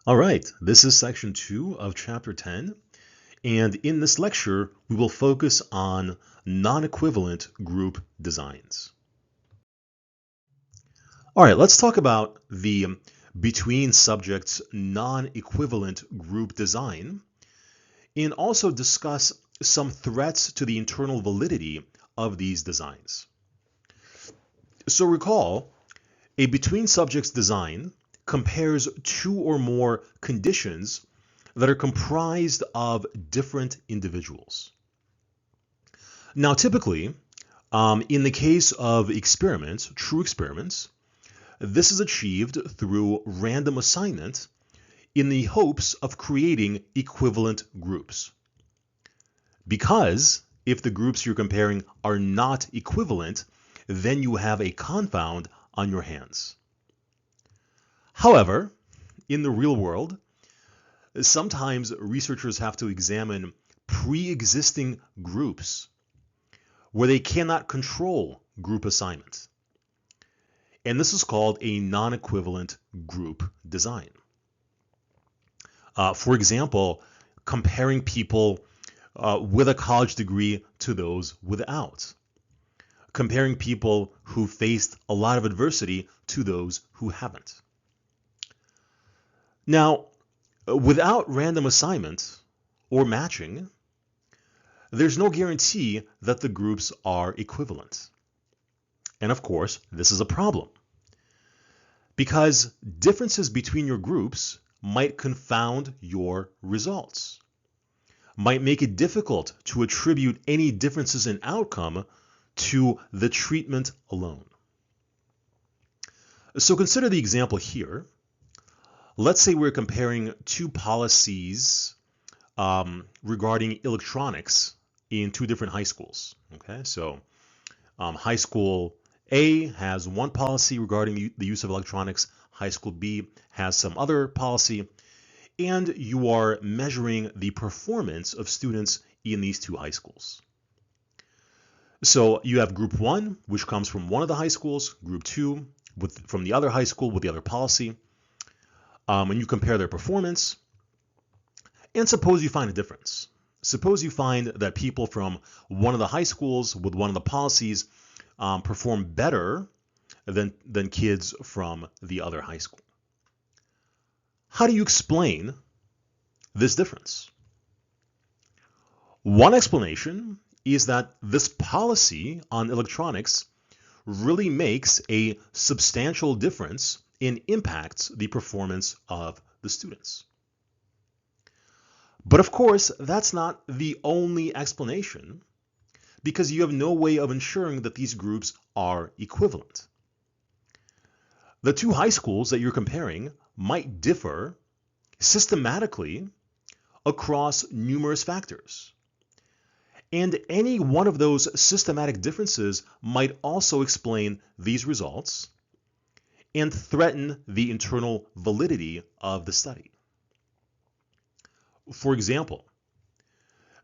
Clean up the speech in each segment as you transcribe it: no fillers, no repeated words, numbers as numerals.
All right, this is section 2 of chapter 10, and in this lecture, we will focus on non-equivalent group designs. All right, let's talk about the between subjects non-equivalent group design and also discuss some threats to the internal validity of these designs. So recall, a between subjects design compares two or more conditions that are comprised of different individuals. Now, typically, in the case of experiments, true experiments, this is achieved through random assignment in the hopes of creating equivalent groups. Because if the groups you're comparing are not equivalent, then you have a confound on your hands. However, in the real world, sometimes researchers have to examine pre-existing groups where they cannot control group assignment. And this is called a non-equivalent group design. For example, comparing people with a college degree to those without. Comparing people who faced a lot of adversity to those who haven't. Now, without random assignment or matching, there's no guarantee that the groups are equivalent. And of course, this is a problem because differences between your groups might confound your results, might make it difficult to attribute any differences in outcome to the treatment alone. So consider the example here. Let's say we're comparing two policies regarding electronics in two different high schools. Okay, so high school A has one policy regarding the use of electronics, high school B has some other policy, and you are measuring the performance of students in these two high schools. So you have group 1, which comes from one of the high schools, group 2 from the other high school with the other policy, and you compare their performance, and suppose you find a difference. Suppose you find that people from one of the high schools with one of the policies perform better than kids from the other high school. How do you explain this difference? One explanation is that this policy on electronics really makes a substantial difference and impacts the performance of the students. But of course, that's not the only explanation because you have no way of ensuring that these groups are equivalent. The two high schools that you're comparing might differ systematically across numerous factors. And any one of those systematic differences might also explain these results and threaten the internal validity of the study. For example,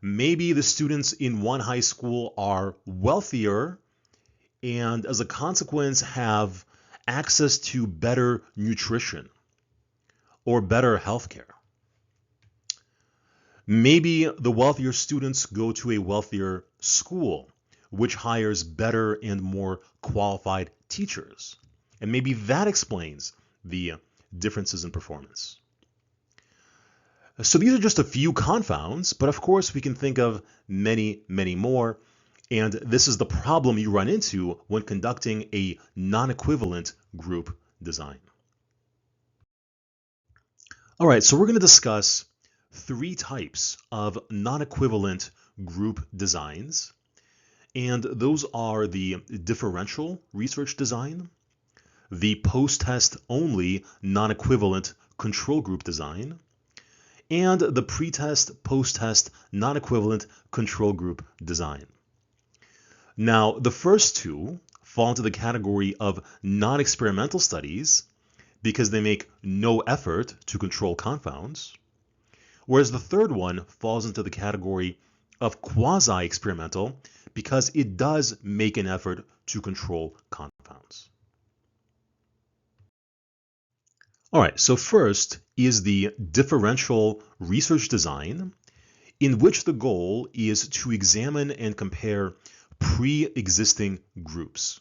maybe the students in one high school are wealthier and as a consequence have access to better nutrition or better healthcare. Maybe the wealthier students go to a wealthier school, which hires better and more qualified teachers. And maybe that explains the differences in performance. So these are just a few confounds, but of course we can think of many, many more. And this is the problem you run into when conducting a non-equivalent group design. All right, so we're going to discuss 3 types of non-equivalent group designs, and those are the differential research design, the post-test only non-equivalent control group design, and the pre-test, post-test non-equivalent control group design. Now, the first two fall into the category of non-experimental studies because they make no effort to control confounds, whereas the third one falls into the category of quasi-experimental because it does make an effort to control confounds. All right, so first is the differential research design, in which the goal is to examine and compare pre-existing groups.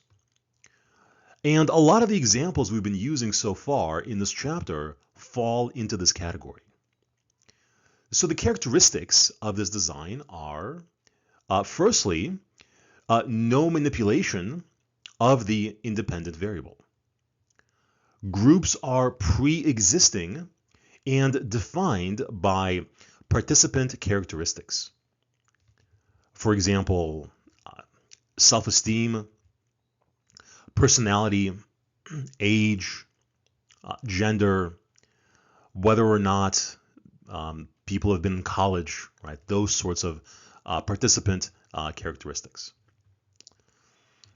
And a lot of the examples we've been using so far in this chapter fall into this category. So the characteristics of this design are, firstly, no manipulation of the independent variable. Groups are pre-existing and defined by participant characteristics. For example, self-esteem, personality, age, gender, whether or not people have been in college, right? Those sorts of participant characteristics.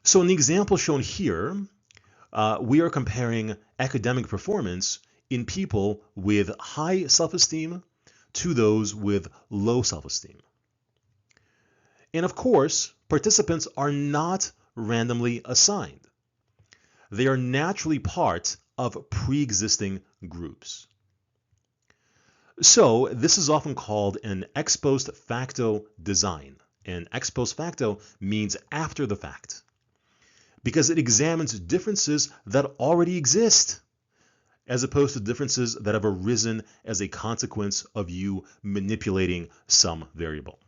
So in the example shown here, we are comparing academic performance in people with high self-esteem to those with low self-esteem. And of course, participants are not randomly assigned. They are naturally part of pre-existing groups. So this is often called an ex post facto design. And ex post facto means after the fact, because it examines differences that already exist, as opposed to differences that have arisen as a consequence of you manipulating some variable.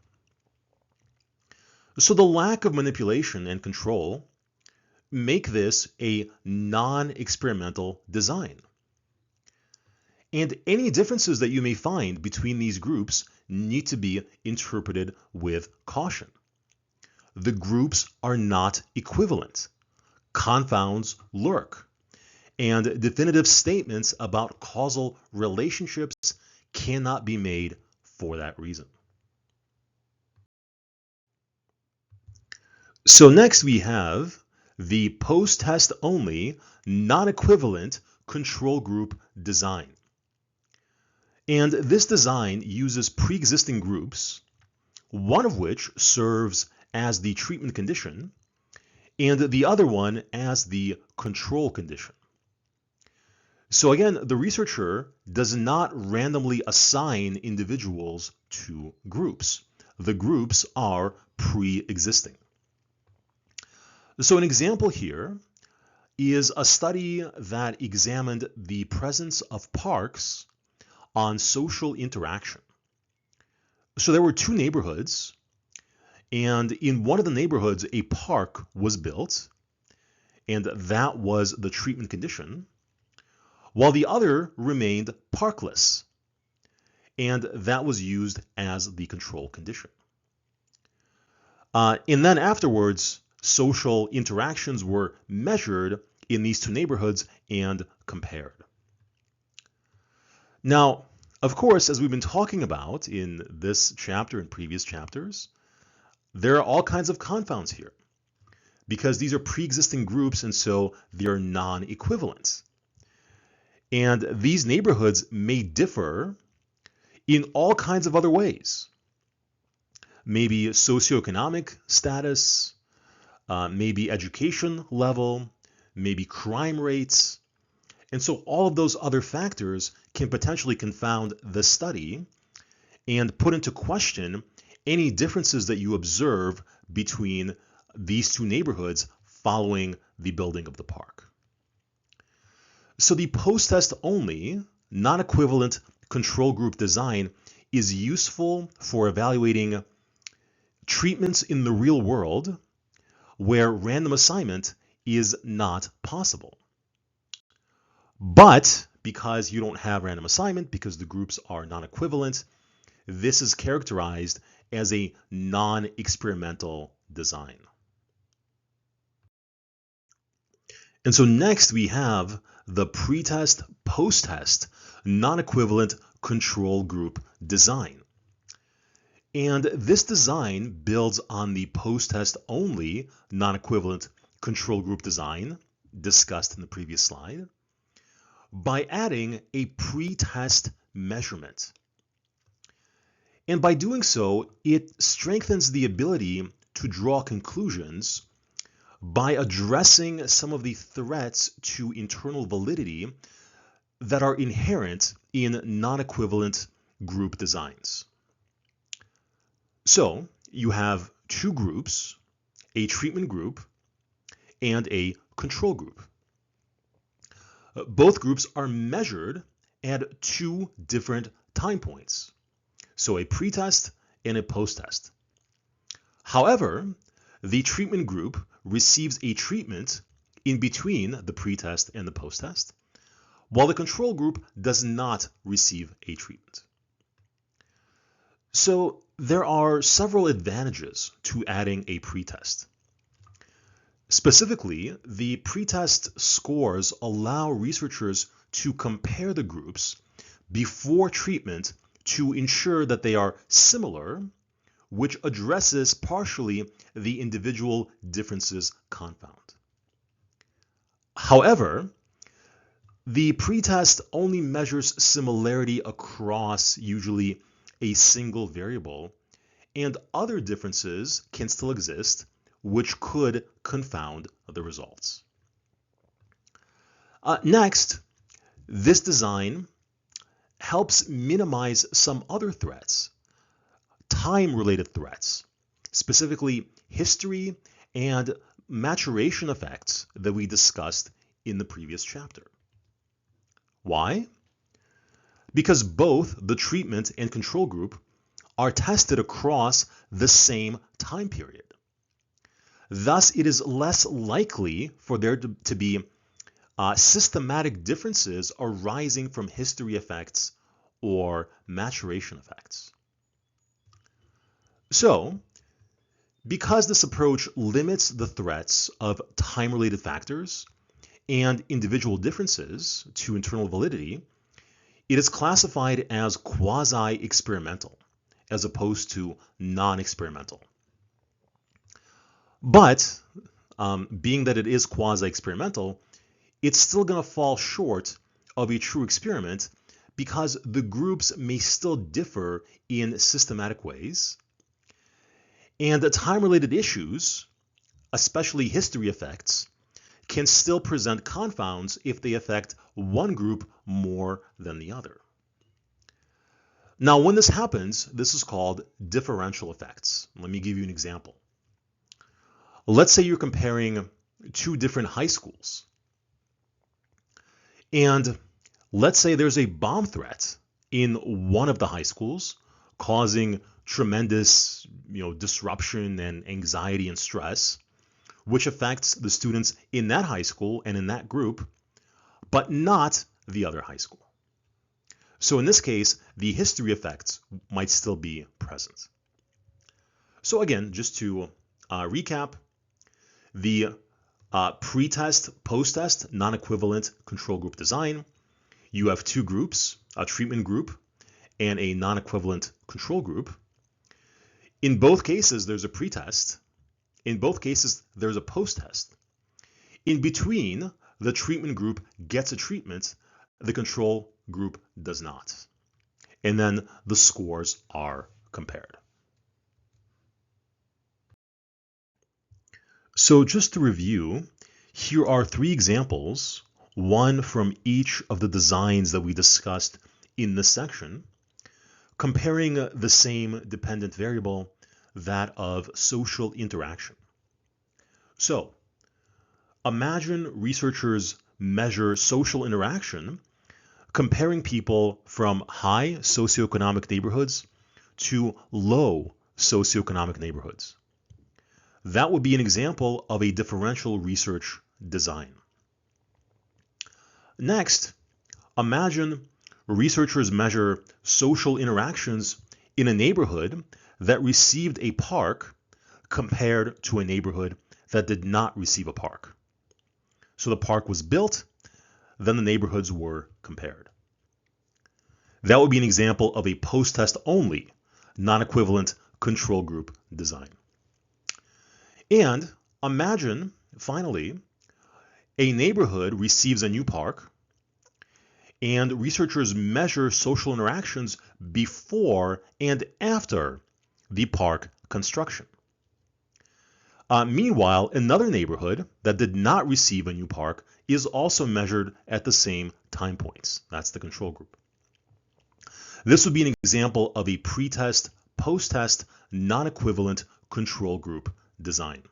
So the lack of manipulation and control make this a non-experimental design. And any differences that you may find between these groups need to be interpreted with caution. The groups are not equivalent. Confounds lurk. And definitive statements about causal relationships cannot be made for that reason. So next we have the post-test only non-equivalent control group design. And this design uses pre-existing groups, one of which serves as the treatment condition, and the other one as the control condition. So again, the researcher does not randomly assign individuals to groups. The groups are pre-existing. So an example here is a study that examined the presence of parks on social interaction. So there were two neighborhoods, and in one of the neighborhoods, a park was built, and that was the treatment condition, while the other remained parkless, and that was used as the control condition. And then afterwards, social interactions were measured in these two neighborhoods and compared. Now, of course, as we've been talking about in this chapter and previous chapters, there are all kinds of confounds here because these are pre-existing groups, and so they're non-equivalent. And these neighborhoods may differ in all kinds of other ways. Maybe socioeconomic status, maybe education level, maybe crime rates. And so all of those other factors can potentially confound the study and put into question any differences that you observe between these two neighborhoods following the building of the park. So the post-test only, non-equivalent control group design is useful for evaluating treatments in the real world where random assignment is not possible. But because you don't have random assignment, because the groups are non-equivalent, this is characterized as a non-experimental design. And so next we have the pre-test, post-test, non-equivalent control group design. And this design builds on the post-test only non-equivalent control group design discussed in the previous slide by adding a pre-test measurement. And by doing so, it strengthens the ability to draw conclusions by addressing some of the threats to internal validity that are inherent in non-equivalent group designs. So you have two groups, a treatment group and a control group. Both groups are measured at two different time points, so a pretest and a post-test. However, the treatment group receives a treatment in between the pretest and the post-test, while the control group does not receive a treatment. So there are several advantages to adding a pretest. Specifically, the pretest scores allow researchers to compare the groups before treatment to ensure that they are similar, which addresses partially the individual differences confound. However, the pretest only measures similarity across usually a single variable, and other differences can still exist, which could confound the results. Next, this design helps minimize some other threats, time-related threats, specifically history and maturation effects that we discussed in the previous chapter. Why? Because both the treatment and control group are tested across the same time period. Thus, it is less likely for there to be systematic differences arising from history effects or maturation effects. So, because this approach limits the threats of time-related factors and individual differences to internal validity, it is classified as quasi-experimental as opposed to non-experimental. But being that it is quasi-experimental, it's still going to fall short of a true experiment because the groups may still differ in systematic ways, and the time-related issues, especially history effects, can still present confounds if they affect one group more than the other. Now, when this happens, this is called differential effects. Let me give you an example. Let's say you're comparing two different high schools. And let's say there's a bomb threat in one of the high schools causing tremendous, disruption and anxiety and stress, which affects the students in that high school and in that group, but not the other high school. So in this case, the history effects might still be present. So again, just to recap, the pretest, post-test, non-equivalent control group design, you have two groups, a treatment group and a non-equivalent control group. In both cases, there's a pretest. In both cases, there's a post-test. In between, the treatment group gets a treatment, the control group does not. And then the scores are compared. So just to review, here are three examples, one from each of the designs that we discussed in this section, comparing the same dependent variable, that of social interaction. So, imagine researchers measure social interaction comparing people from high socioeconomic neighborhoods to low socioeconomic neighborhoods. That would be an example of a differential research design. Next, imagine researchers measure social interactions in a neighborhood that received a park compared to a neighborhood that did not receive a park. So the park was built, then the neighborhoods were compared. That would be an example of a post-test only, non-equivalent control group design. And imagine, finally, a neighborhood receives a new park, and researchers measure social interactions before and after the park construction. Meanwhile, another neighborhood that did not receive a new park is also measured at the same time points. That's the control group. This would be an example of a pretest, post-test, non-equivalent control group design.